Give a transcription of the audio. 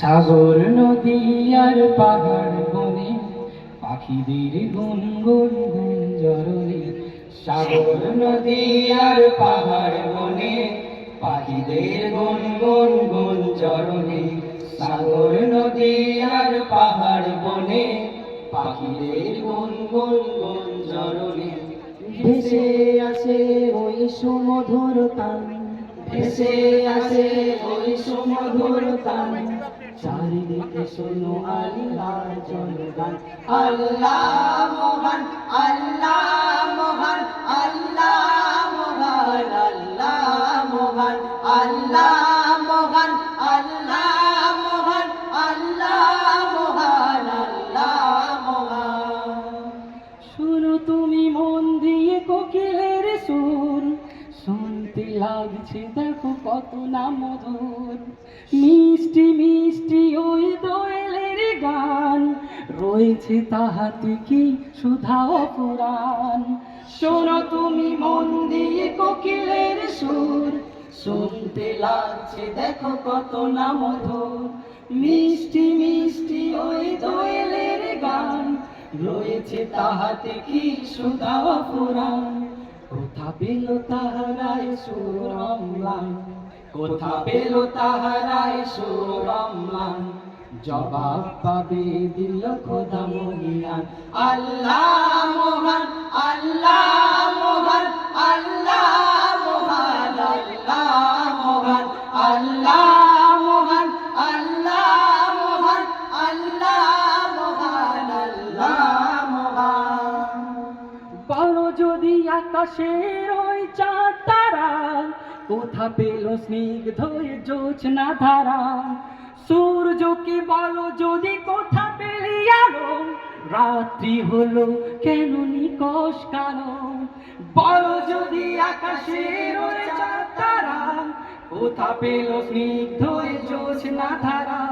সাগর নদী আর পাহাড় বনে পাখিদের গুনগুন গুঞ্জরণে। সাগর নদী আর পাহাড় বনে পাখিদের গুনগুন গুঞ্জরণে। সাগর নদী আর পাহাড় বনে পাখিদের গুনগুন গুঞ্জরণে। ভেসে আসে ওই সুমধুর তান, ভেসে আসে ওই সুমধুর তান। চারিদিকে শোনো আল্লাহর জয়গান। আল্লাহ মহান, আল্লাহ মহান, আল্লাহ মহান, আল্লাহ মহান, আল্লাহ মহান, আল্লাহ মহান, আল্লাহ মহান, আল্লাহ মহান। শুনো তুমি মন দিয়ে কোকিলের সুর, শুনতে লাগছে দেখো কত না মধুর। মিষ্টি মিষ্টি ওই দোয়েলের গান, রয়েছে তাহাতে কি সুধা অপুরাণ। শোনো তুমি মন দিয়ে কোকিলের সুর, শুনতে লাগছে দেখো কত না মধুর। মিষ্টি মিষ্টি ওই দোয়েলের গান, রয়েছে তাহাতে কি সুধা অপুরাণ। কোথা পেল তাহারায় সুর অম্লান, কোথা পেল তাহারায় সুর অম্লান। জবাব পাবে দিল খোদা মহিয়ান। আল্লাহ মহান, আল্লাহ মহান, আল্লাহ মহান, আল্লাহ মহান, আল্লাহ মহান, আল্লাহ মহান, আল্লাহ মহান, আল্লাহ মহান। বলো যদি আকাশের ওই চাঁদ তারা কোথা পেল স্নিগ্ধ জোছনা ধারা। সূর্যকে বলো যদি কোথা পেলি আলো, রাত্রি হলো কেন নিকষ কালো। বলো যদি আকাশের ওই চাঁদ তারা কোথা পেল স্নিগ্ধ জোছনা ধারা।